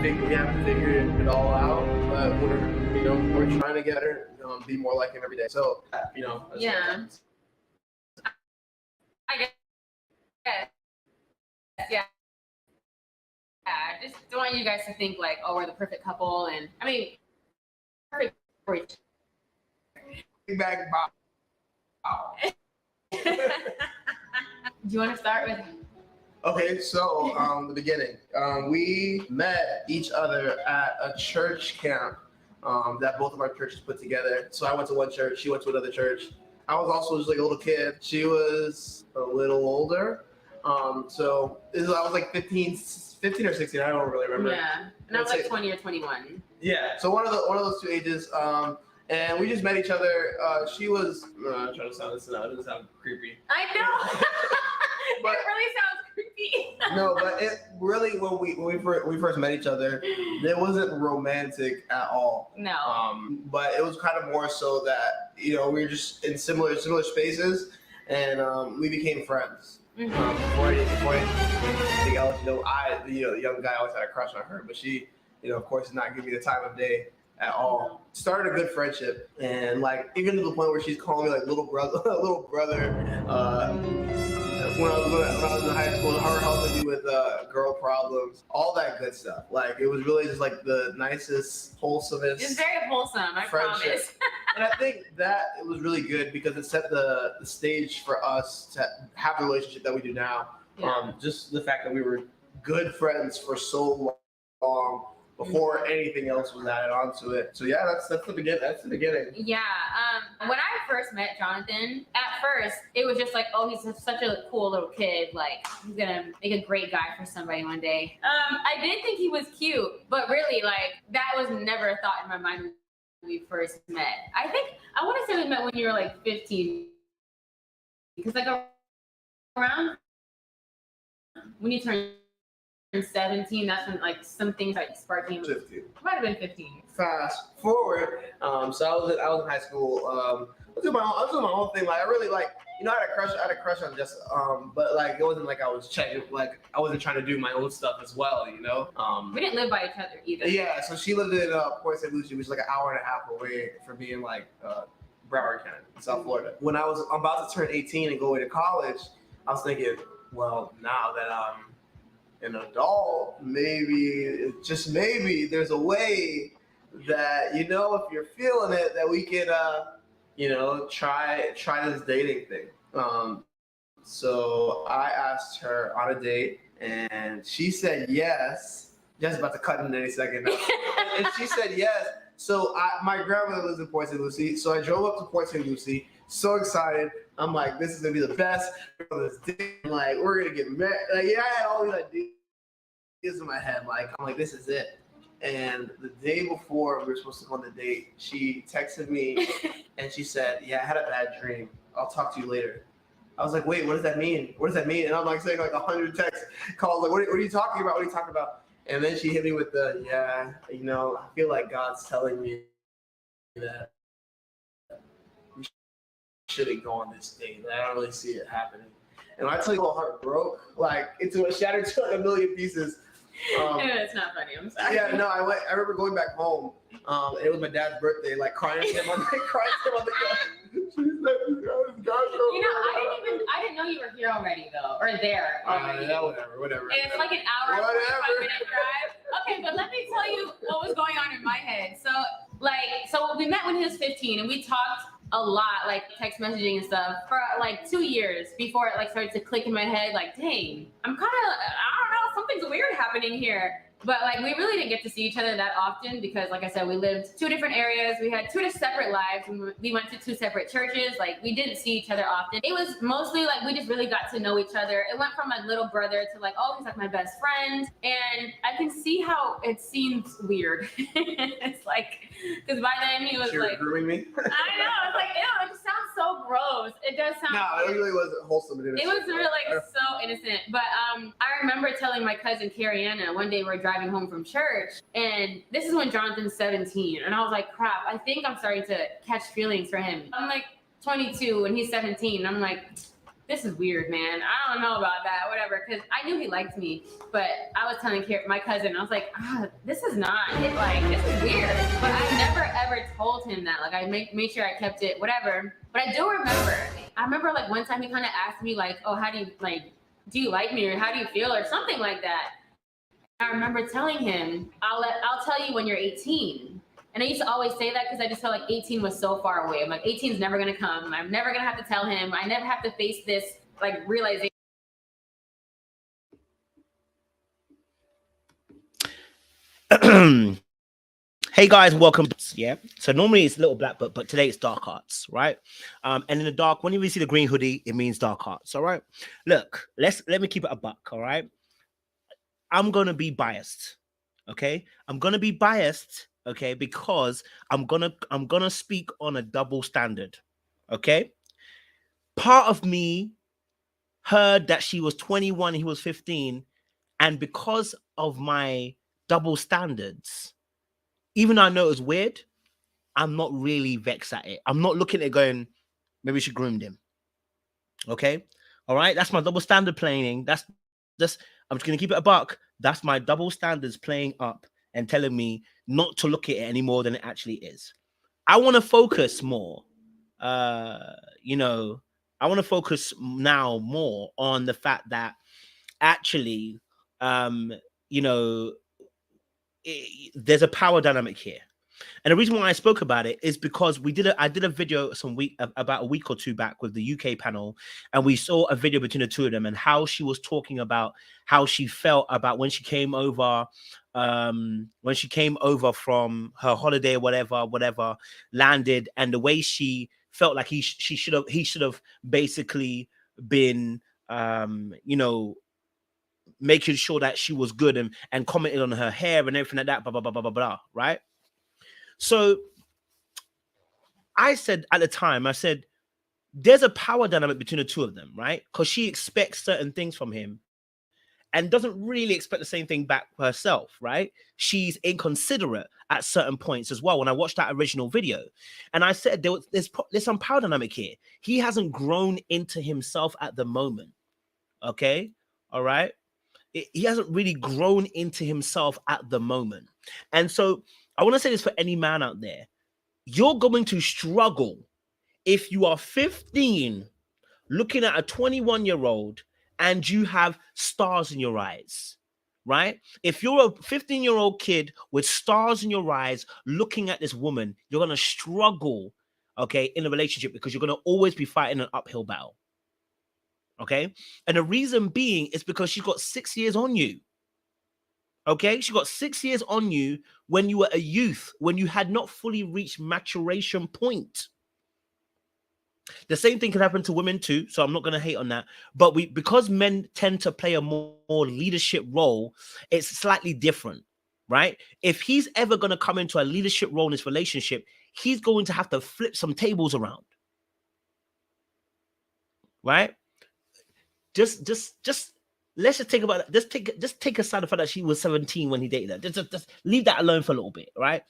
haven't figured it all out, but we're trying to get her, be more like him every day. So, Yeah. I guess. Yeah. I just don't want you guys to think like, oh, we're the perfect couple, and I mean, perfect for each. Back. Do you want to start with? Okay, so the beginning. We met each other at a church camp that both of our churches put together. So I went to one church, she went to another church. I was also just like a little kid. She was a little older. So I was like 15 or 16. I don't really remember. Yeah, and I was like 20 or 21. Yeah, so one of those two ages. And we just met each other. She was. I'm trying to sound this out. It doesn't sound creepy. I know. But, it really sounds creepy. No, but it really when we first met each other, it wasn't romantic at all. No. But it was kind of more so that we were just in similar spaces, and we became friends. Mm-hmm. Before anything else, the young guy always had a crush on her, but she, of course, did not give me the time of day at all. Started a good friendship, and like even to the point where she's calling me like little brother. When I was in high school, her helping me with girl problems, all that good stuff. Like it was really just like the nicest, wholesomest. It's very wholesome, I promise. And I think that it was really good because it set the stage for us to have the relationship that we do now. Yeah. Just the fact that we were good friends for so long before anything else was added onto it. So yeah, that's the beginning. That's the beginning. Yeah. When I first met Jonathan, at first it was just like, oh, he's such a cool little kid. Like he's gonna make a great guy for somebody one day. I did think he was cute, but really, like that was never a thought in my mind when we first met. I want to say we met when you were like 15, because like around when you turn 17, that's when like some things like sparked him. 15. Might have been 15. Fast forward, so I was in high school. I was doing my own thing. Like I really I had a crush on Jessica. But like it wasn't like I was checking. Like I wasn't trying to do my own stuff as well. We didn't live by each other either. Yeah, so she lived in Port St. Lucie, which is like an hour and a half away from me in like Broward County, South Florida. When I was about to turn 18 and go away to college, I was thinking, well, now that I'm an adult, maybe, just maybe, there's a way that, if you're feeling it, that we could, try this dating thing. So I asked her on a date, and she said yes. Just about to cut in any second now. And she said yes. So my grandmother lives in Port St. Lucie, so I drove up to Port St. Lucie, so excited. I'm like, this is gonna be the best. This date. Like, we're gonna get married. Like, yeah, I had all these ideas in my head. Like, I'm like, this is it. And the day before we were supposed to go on the date, she texted me and she said, yeah, I had a bad dream. I'll talk to you later. I was like, wait, what does that mean? What does that mean? And I'm like saying like 100 text calls. Like, what are you talking about? What are you talking about? And then she hit me with the, I feel like God's telling me that we shouldn't go on this date. I don't really see it happening. And I tell you, my heart broke, like shattered to like a million pieces. It's not funny. I'm sorry. Yeah, no, I remember going back home. It was my dad's birthday, like crying to him on the couch. I didn't know you were here already though, or there already. Yeah, whatever. It's like an hour and 45-minute drive. Okay, but let me tell you what was going on in my head. So we met when he was 15, and we talked a lot, like text messaging and stuff, for like 2 years before it like started to click in my head. Like, dang, I don't know, something's weird happening here. But like we really didn't get to see each other that often because, like I said, we lived 2 different areas. We had 2 separate lives. We went to 2 separate churches. Like we didn't see each other often. It was mostly like we just really got to know each other. It went from like little brother to like, oh, he's like my best friend. And I can see how it seems weird. It's like, because by then he was like grooming me. I know. It's like, ew, it just sounds so gross. It does sound. No, it really wasn't wholesome. It was really like so innocent. But I remember telling my cousin Carrie Anna one day we're driving home from church, and this is when Jonathan's 17, and I was like, crap, I think I'm starting to catch feelings for him. I'm like 22 and he's 17, and I'm like, this is weird, man. I don't know about that, whatever. Because I knew he liked me, but I was telling my cousin, I was like, this is not it. Like, this is weird. But I never ever told him that. Like, I made sure I kept it, whatever. But I do remember. I remember like one time he kind of asked me like, oh, how do you like me, or how do you feel, or something like that. I remember telling him, I'll tell you when you're 18. And I used to always say that because I just felt like 18 was so far away. I'm like, 18 is never going to come. I'm never going to have to tell him. I never have to face this, like, realization. Hey guys, welcome. Yeah, so normally it's Little Black Book, but today it's Dark Arts, right? And in the dark, when you see the green hoodie, it means Dark Arts. All right. Look, let me keep it a buck. All right. I'm gonna be biased. Okay, I'm gonna be biased. Okay, because I'm gonna speak on a double standard. Okay, part of me heard that she was 21, he was 15, and because of my double standards, even though I know it was weird, I'm not really vexed at it. I'm not looking at it going, maybe she groomed him. Okay, all right, that's my double standard playing. That's I'm just gonna keep it a buck. That's my double standards playing up and telling me not to look at it any more than it actually is. I want to focus more. You know, I want to focus now more on the fact that actually, you know, there's a power dynamic here. And the reason why I spoke about it is because I did a video about a week or two back with the UK panel, and we saw a video between the two of them and how she was talking about how she felt about when she came over from her holiday, whatever, landed, and the way she felt like he should have basically been you know, making sure that she was good and commented on her hair and everything like that, blah blah blah blah blah blah, right? So I said at the time, I said, there's a power dynamic between the two of them, right? Because she expects certain things from him and doesn't really expect the same thing back for herself, right? She's inconsiderate at certain points as well. When I watched that original video, and I said there's some power dynamic here. He hasn't grown into himself at the moment, okay? All right? He hasn't really grown into himself at the moment. And so I want to say this for any man out there. You're going to struggle if you are 15 looking at a 21-year-old and you have stars in your eyes, right? If you're a 15-year-old kid with stars in your eyes looking at this woman, you're going to struggle, okay, in a relationship because you're going to always be fighting an uphill battle, okay? And the reason being is because she's got 6 years on you. Okay, she got 6 years on you when you were a youth, when you had not fully reached maturation point. The same thing can happen to women too, so I'm not going to hate on that. But because men tend to play a more leadership role, it's slightly different, right? If he's ever going to come into a leadership role in this relationship, he's going to have to flip some tables around, right? Just let's just think about that. Just take aside the fact that she was 17 when he dated her. Just leave that alone for a little bit, right?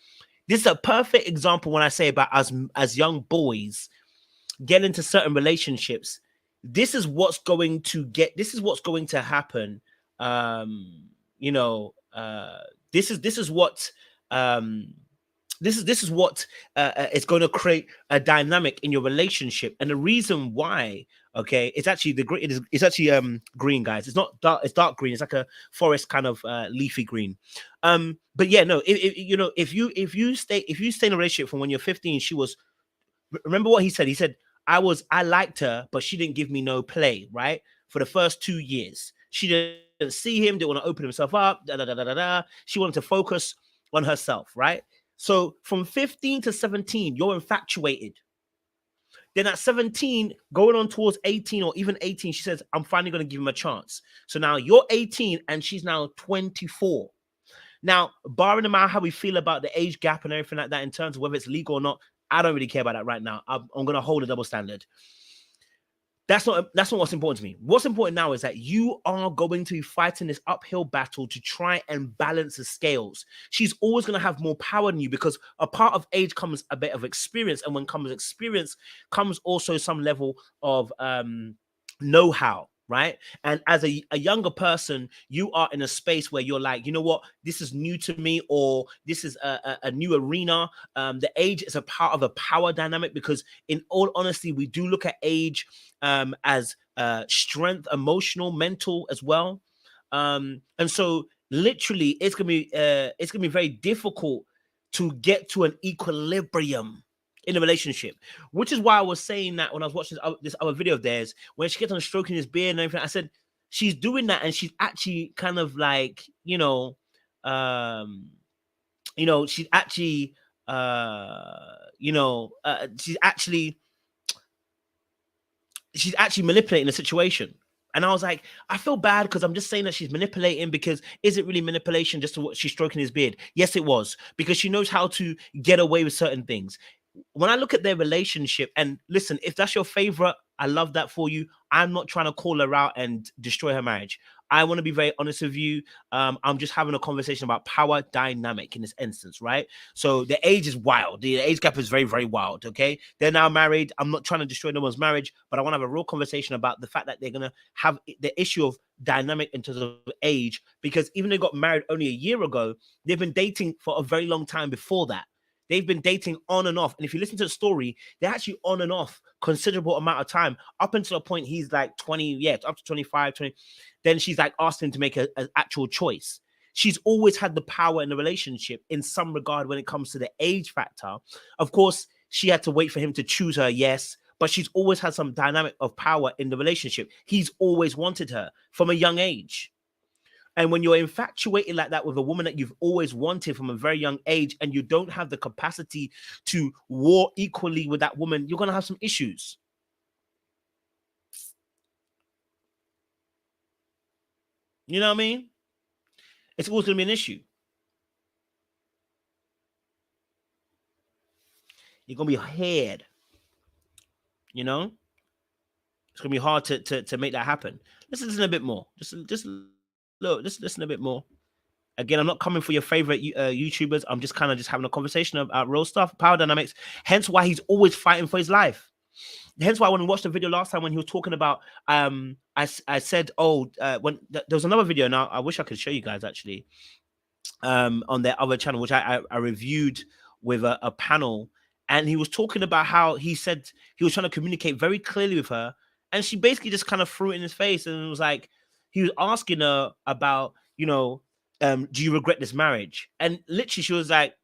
This is a perfect example when I say about as young boys get into certain relationships. This is what's going to happen. You know, this is what is going to create a dynamic in your relationship. And the reason why, okay, it's actually green, guys. It's not dark, it's dark green. It's like a forest kind of leafy green. But yeah, no, if you stay in a relationship from when you're 15, remember what he said? He said, I liked her, but she didn't give me no play, right? For the first 2 years. She didn't see him, didn't want to open himself up, She wanted to focus on herself, right? So from 15 to 17, you're infatuated. Then at 17, going on towards 18 or even 18, she says, I'm finally going to give him a chance. So now you're 18 and she's now 24. Now, barring about how we feel about the age gap and everything like that in terms of whether it's legal or not, I don't really care about that right now. I'm going to hold a double standard. That's not what's important to me. What's important now is that you are going to be fighting this uphill battle to try and balance the scales. She's always going to have more power than you because a part of age comes a bit of experience. And when comes experience, comes also some level of know-how, right? And as a younger person, you are in a space where you're like, you know what, this is new to me, or this is a new arena. The age is a part of a power dynamic, because in all honesty, we do look at age as strength, emotional, mental as well. And so literally it's gonna be very difficult to get to an equilibrium in a relationship, which is why I was saying that when I was watching this other video of theirs, when she gets on stroking his beard and everything, I said she's doing that, and she's actually kind of like, she's actually, she's actually manipulating the situation. And I was like, I feel bad because I'm just saying that she's manipulating, because is it really manipulation just to what she's stroking his beard? Yes, it was, because she knows how to get away with certain things. When I look at their relationship, and listen, if that's your favorite, I love that for you. I'm not trying to call her out and destroy her marriage. I want to be very honest with you. I'm just having a conversation about power dynamic in this instance, right? So the age is wild. The age gap is very, very wild. Okay, they're now married. I'm not trying to destroy no one's marriage, but I want to have a real conversation about the fact that they're gonna have the issue of dynamic in terms of age, because even though they got married only a year ago, they've been dating for a very long time before that. They've been dating on and off. And if you listen to the story, they're actually on and off considerable amount of time, up until a point he's like 20, up to 25, 20. Then she's like asked him to make an actual choice. She's always had the power in the relationship in some regard when it comes to the age factor. Of course, she had to wait for him to choose her, yes, but she's always had some dynamic of power in the relationship. He's always wanted her from a young age. And when you're infatuated like that with a woman that you've always wanted from a very young age, and you don't have the capacity to war equally with that woman, you're going to have some issues. You know what I mean? It's always going to be an issue. You're going to be ahead. You know? It's going to be hard to make that happen. Let's listen a bit more. Just look, just listen a bit more. Again, I'm not coming for your favorite YouTubers. I'm just kind of just having a conversation about real stuff, power dynamics. Hence why he's always fighting for his life. Hence why when we watched the video last time when he was talking about, I said, when there was another video. Now I wish I could show you guys actually, on their other channel, which I reviewed with a panel, and he was talking about how he said he was trying to communicate very clearly with her, and she basically just kind of threw it in his face, and it was like he was asking her about, do you regret this marriage? And literally she was like,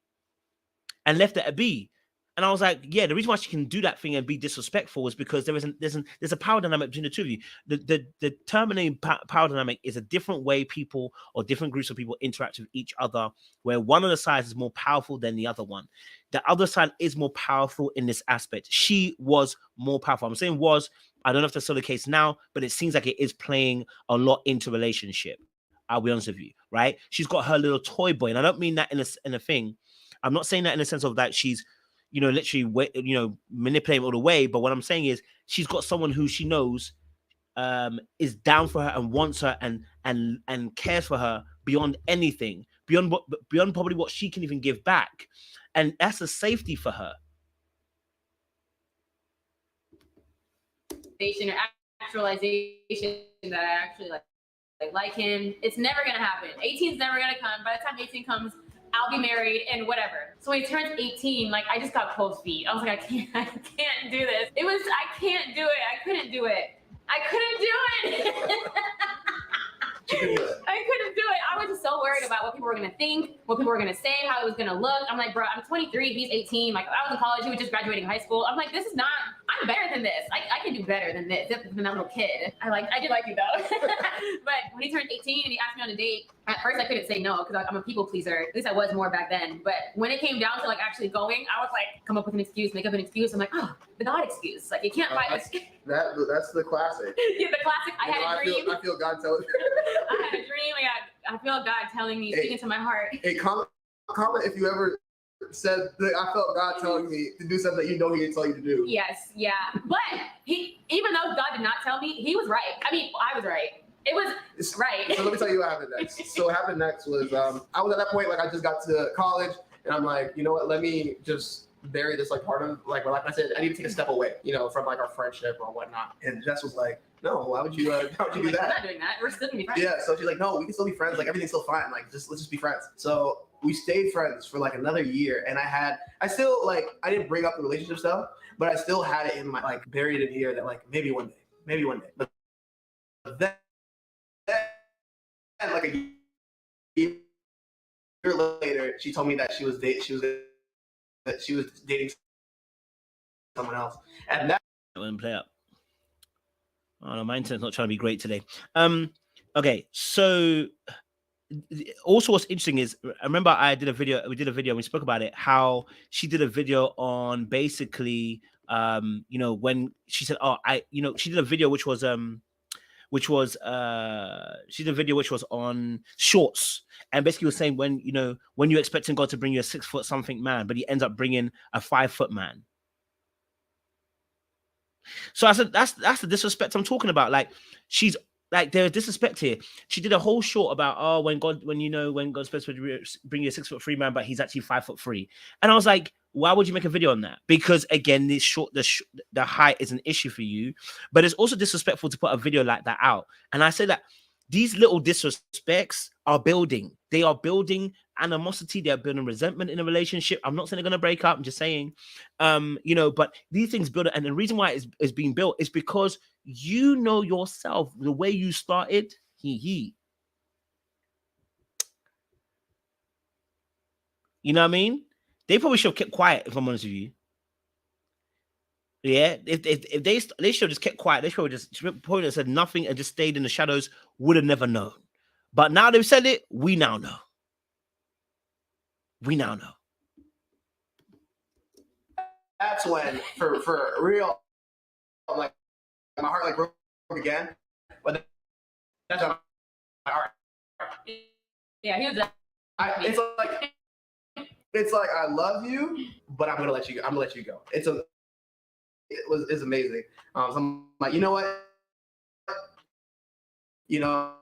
and left it at be. And I was like, yeah, the reason why she can do that thing and be disrespectful is because there's a power dynamic between the two of you. The terminating power dynamic is a different way people or different groups of people interact with each other, where one of the sides is more powerful than the other one. The other side is more powerful in this aspect. She was more powerful. I'm saying was, I don't know if that's still the case now, but it seems like it is playing a lot into relationship. I'll be honest with you, right? She's got her little toy boy, and I don't mean that in a thing. I'm not saying that in the sense of that she's, literally, manipulating all the way. But what I'm saying is she's got someone who she knows is down for her and wants her and cares for her beyond anything, beyond probably what she can even give back, and that's a safety for her. Or actualization that I actually like him. It's never gonna happen. 18 is never gonna come. By the time 18 comes, I'll be married and whatever. So when he turns 18, I just got cold feet. I was like, I can't do this. I can't do it. I couldn't do it. I couldn't do it. I couldn't do it. I was just so worried about what people were gonna think, what people were gonna say, how it was gonna look. I'm like, bro, I'm 23, he's 18. Like, I was in college, he was just graduating high school. I'm like, this is not, I'm better than this. I can do better than this, than that little kid. I did like you though. But when he turned 18 and he asked me on a date, at first I couldn't say no because I'm a people pleaser. At least I was more back then. But when it came down to actually going, I was like, come up with an excuse, make up an excuse. I'm like, oh, the God excuse. You can't find this. That's the classic. Yeah, the classic. I had a dream. I feel God telling. I had a dream. I feel God telling me, speaking to my heart. Hey, comment if you ever said that I felt God telling me to do something that He didn't tell you to do. Yes, yeah. But even though God did not tell me, He was right. I mean, I was right. It was right. So let me tell you what happened next. So what happened next was I was at that point, I just got to college, and I'm like, you know what, let me just bury this like part of like I said, I need to take a step away, you know, from like our friendship or whatnot. And Jess was like, no, why would you do I'm that? not doing that. We're still gonna be friends. Yeah, so she's like, no, we can still be friends. Like everything's still fine. Like let's just be friends. So we stayed friends for like another year, and I still like I didn't bring up the relationship stuff, but I still had it in my like buried in here that like maybe one day. But then like a year later, she told me that she was dating someone else, and that wouldn't play up. Oh no, my internet's not trying to be great today. Okay, so also what's interesting is I remember we did a video and we spoke about it, how she did a video on basically you know, when she said, oh, she did a video which was on shorts, and basically was saying when you're expecting God to bring you a 6 foot something man, but he ends up bringing a 5 foot man. So I said, that's the disrespect I'm talking about. Like, she's like, there's disrespect here. She did a whole short about, when God's supposed to bring you a 6'3" man, but he's actually 5'3". And I was like, why would you make a video on that? Because again, the height is an issue for you, but it's also disrespectful to put a video like that out. And I say that these little disrespects are building. They are building animosity. They're building resentment in a relationship. I'm not saying they're going to break up. I'm just saying, but these things build. And the reason why it's being built is because you know yourself, the way you started, You know what I mean? They probably should have kept quiet, if I'm honest with you. Yeah, if they should have just kept quiet. They should have just probably said nothing and just stayed in the shadows. Would have never known. But now they've said it. We now know. That's when, for real, like my heart like broke again. But that's when my heart. Yeah, he was. It's like I love you, but I'm gonna let you go. It's amazing. So I'm like, you know what? You know,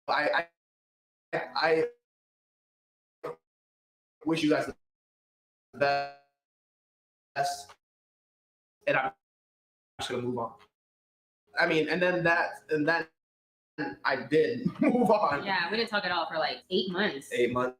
I wish you guys the best, and I'm just gonna move on. I mean, and then I did move on. Yeah, we didn't talk at all for like 8 months. 8 months.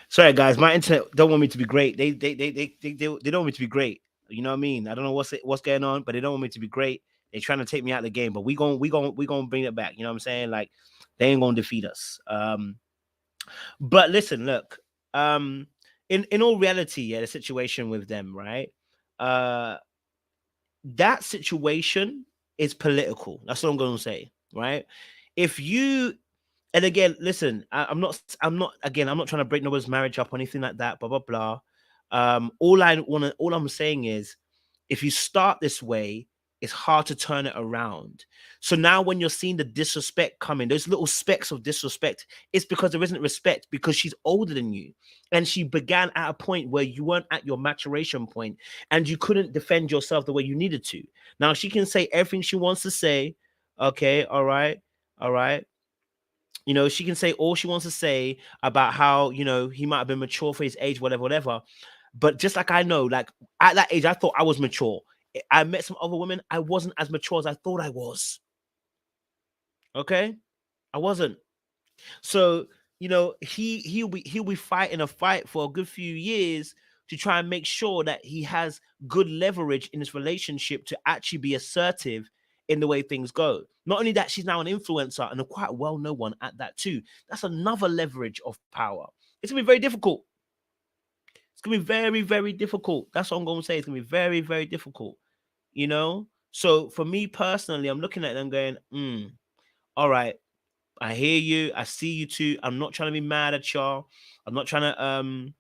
Sorry, guys, my internet don't want me to be great. They don't want me to be great. You know what I mean? I don't know what's going on, but they don't want me to be great. They're trying to take me out of the game, but we gonna bring it back. You know what I'm saying? Like, they ain't gonna defeat us. But listen, look. In all reality, yeah, the situation with them, right? That situation is political. That's what I'm gonna say, right? If you And again, listen, I'm not trying to break nobody's marriage up or anything like that, blah, blah, blah. All I'm saying is, if you start this way, it's hard to turn it around. So now when you're seeing the disrespect coming, those little specks of disrespect, it's because there isn't respect, because she's older than you. And she began at a point where you weren't at your maturation point and you couldn't defend yourself the way you needed to. Now she can say everything she wants to say. Okay, all right. She can say all she wants to say about how, he might have been mature for his age, whatever. But just like I know, like at that age, I thought I was mature. I met some other women. I wasn't as mature as I thought I was. Okay, I wasn't. So he'll be fighting a fight for a good few years to try and make sure that he has good leverage in his relationship to actually be assertive in the way things go. Not only that, she's now an influencer and a quite well-known one at that too. That's another leverage of power. It's gonna be very difficult. It's gonna be very, very difficult. That's what I'm gonna say. It's gonna be very, very difficult. So for me personally, I'm looking at it and going, all right, I hear you. I see you too. I'm not trying to be mad at y'all. I'm not trying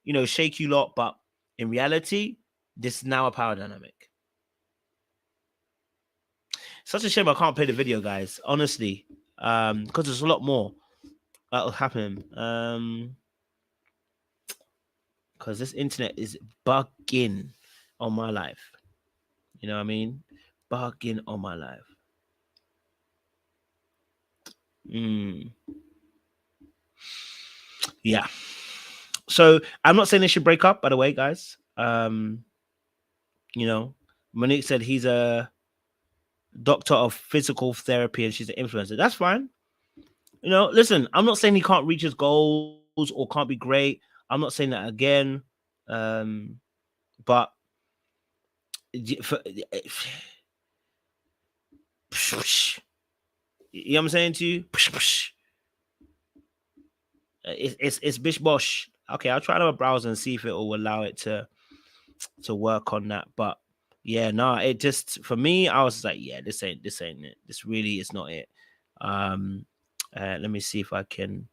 to shake you lot, but in reality, this is now a power dynamic. Such a shame I can't play the video, guys. Honestly, because there's a lot more that'll happen. Because this internet is bugging on my life. You know what I mean? Bugging on my life. Yeah. So I'm not saying they should break up, by the way, guys. Monique said he's a doctor of physical therapy and she's an influencer. That's fine. Listen, I'm not saying he can't reach his goals or can't be great. I'm not saying that again. But you know what I'm saying to you? It's bish bosh. Okay, I'll try to browse and see if it will allow it to work on that. But yeah, no, it just, for me, I was like, yeah, this ain't it. This really is not it. Let me see if I can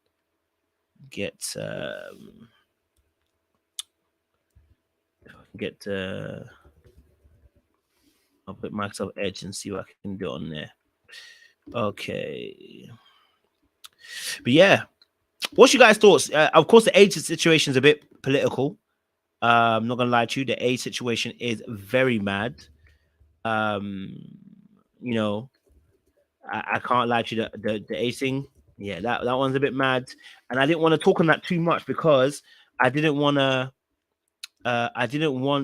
get I'll put Microsoft Edge and see what I can do on there. Okay. But yeah, what's your guys' thoughts? Of course, the age situation is a bit political. I'm not gonna lie to you, the age situation is very mad. I can't lie to you, the age thing. Yeah, that one's a bit mad, and I didn't want to talk on that too much because I didn't want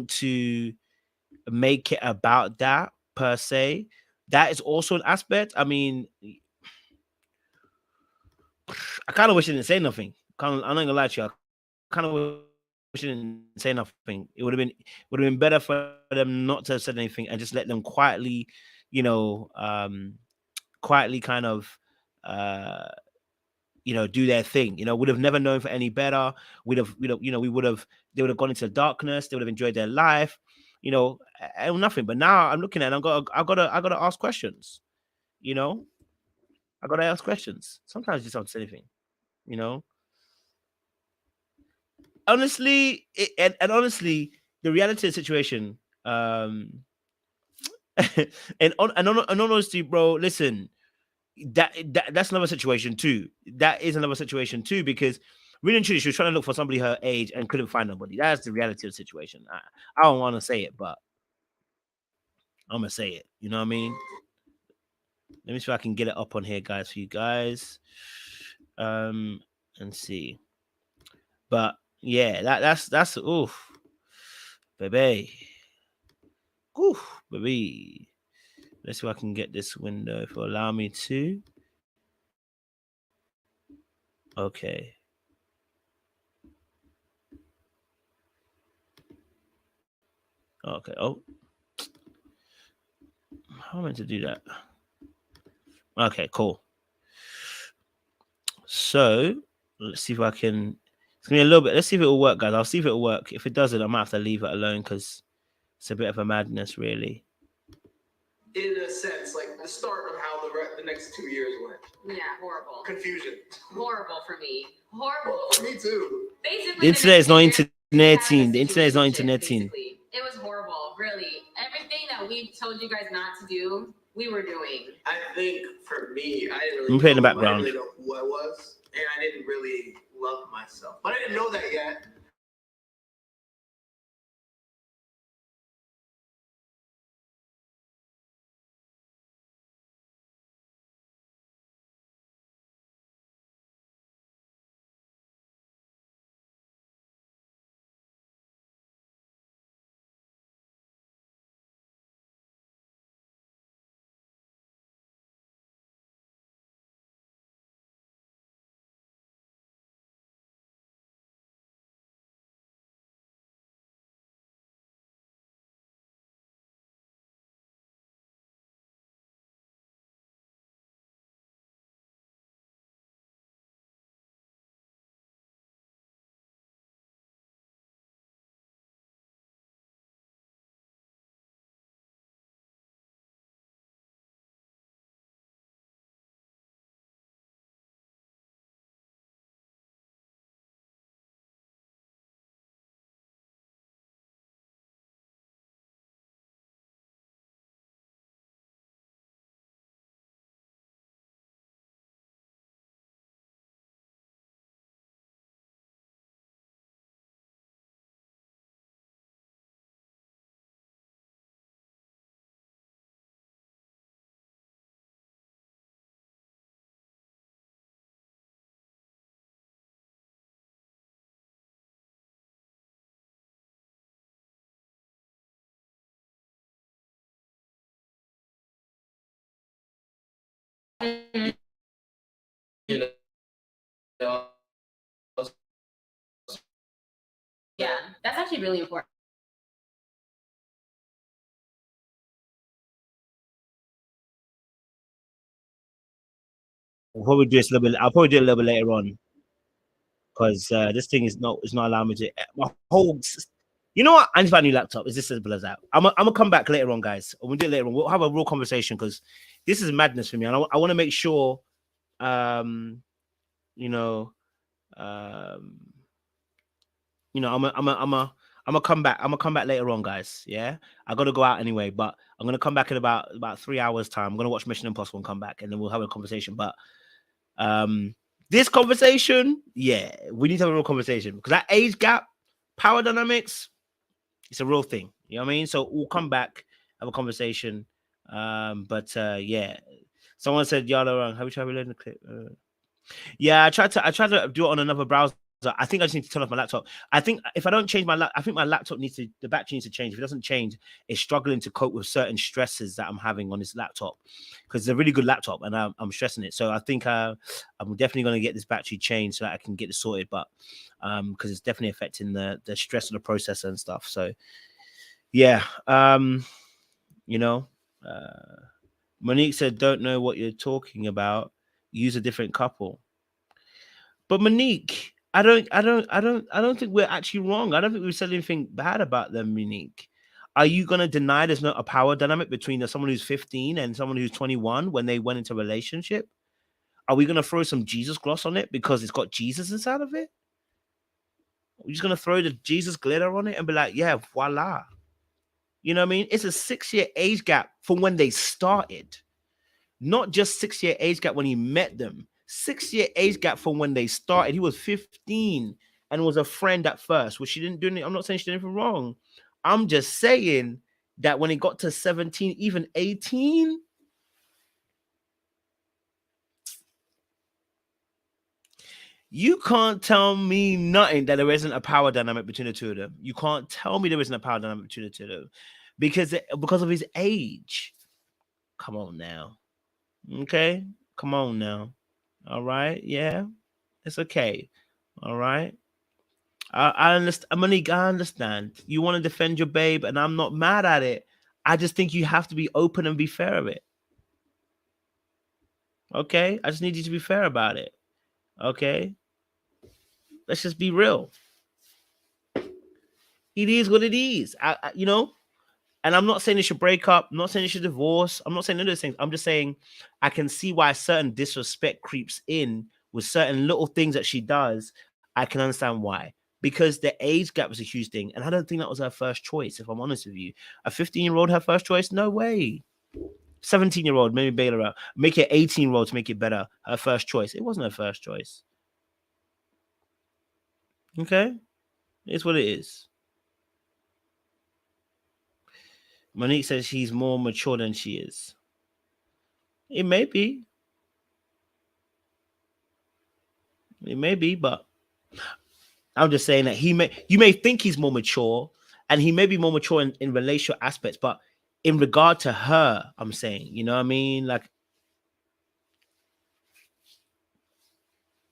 to make it about that per se. That is also an aspect. I mean, I kind of wish I didn't say nothing. I'm not gonna lie to you. I kind of wish I didn't say nothing. It would have been better for them not to have said anything and just let them quietly, quietly kind of do their thing. Would have never known for any better. We would have they would have gone into darkness, they would have enjoyed their life, and nothing. But now I'm looking at it, I gotta ask questions, I gotta ask questions. Sometimes you just don't say anything, honestly, and honestly, the reality of the situation, and honestly, bro, listen, that's another situation too. That is another situation too, because really and truly, she was trying to look for somebody her age and couldn't find nobody. That's the reality of the situation. I don't want to say it, but I'm gonna say it. You know what I mean? Let me see if I can get it up on here, guys, for you guys. And see. But yeah, that's oof, baby. Oof, baby. Let's see if I can get this window if it'll allow me to. Okay. Okay. Oh, how am I meant to do that? Okay, cool. So let's see if I can. It's gonna be a little bit. Let's see if it will work, guys. I'll see if it will work. If it doesn't, I might have to leave it alone because it's a bit of a madness, really. In a sense, like the start of how the next 2 years went. Yeah, horrible. Confusion. Horrible for me. Horrible. For me too. Basically, The internet is not interneting. The internet is not interneting. It was horrible, really. Everything that we told you guys not to do, we were doing. I think for me, I didn't really I'm playing the background. I didn't really know who I was, and I didn't really love myself. But I didn't know that yet. You know, Yeah, that's actually really important. I'll probably do this a little bit. I'll probably do it a little bit later on because this thing is not allowing me to. My whole, you know what? I need to buy a new laptop. Is this as simple as that? I'm gonna come back later on, guys. We'll do it later on. We'll have a real conversation because this is madness for me, and I want to make sure, you know, um, I'm gonna come back. I'm gonna come back later on, guys. Yeah, I gotta go out anyway, but I'm gonna come back in about 3 hours time. I'm gonna watch Mission Impossible and come back, and then we'll have a conversation. But this conversation, yeah, we need to have a real conversation because that age gap, power dynamics, it's a real thing. You know what I mean? So we'll come back, have a conversation. Yeah, someone said y'all have you tried reloading the clip? Yeah, I tried to do it on another browser. I think I just need to turn off my laptop. I think if I don't change I think my laptop the battery needs to change. If it doesn't change, it's struggling to cope with certain stresses that I'm having on this laptop because it's a really good laptop and I'm stressing it. So I think I'm definitely going to get this battery changed so that I can get it sorted. But because it's definitely affecting the stress of the processor and stuff. So yeah, Monique said, "Don't know what you're talking about. Use a different couple." But Monique, I don't think we're actually wrong. I don't think we've said anything bad about them, Monique. Are you gonna deny there's not a power dynamic between someone who's 15 and someone who's 21 when they went into a relationship? Are we gonna throw some Jesus gloss on it because it's got Jesus inside of it? We're just gonna throw the Jesus glitter on it and be like, yeah, voila. You know what I mean? It's a 6-year age gap from when they started. Not just 6-year age gap when he met them. 6-year age gap from when they started. He was 15 and was a friend at first, which she didn't do anything. I'm not saying she did anything wrong. I'm just saying that when it got to 17, even 18, you can't tell me nothing that there isn't a power dynamic between the two of them. You can't tell me there isn't a power dynamic between the two of them because of his age. Come on now. Okay? Come on now. All right? Yeah. It's okay. All right. I understand. Monique, I understand. You want to defend your babe, and I'm not mad at it. I just think you have to be open and be fair of it. Okay? I just need you to be fair about it. Okay? Let's just be real. It is what it is. And I'm not saying they should break up. I'm not saying they should divorce. I'm not saying none of those things. I'm just saying I can see why certain disrespect creeps in with certain little things that she does. I can understand why. Because the age gap was a huge thing. And I don't think that was her first choice, if I'm honest with you. A 15-year-old her first choice? No way. 17-year-old, maybe bail her out. Make it 18-year-old to make it better. Her first choice. It wasn't her first choice. Okay? It's what it is. Monique says she's more mature than she is. It may be. It may be, but I'm just saying that you may think he's more mature, and he may be more mature in relational aspects, but in regard to her, I'm saying, you know what I mean? Like,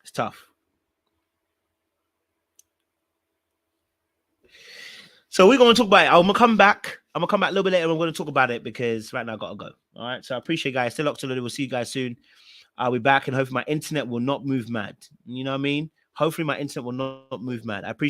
it's tough. So we're going to talk about it. I'm going to come back. I'm going to come back a little bit later. I'm going to talk about it because right now I got to go. All right. So I appreciate you guys. Still locked to We'll see you guys soon. I'll be back and hopefully my internet will not move mad. You know what I mean? Hopefully my internet will not move mad. I appreciate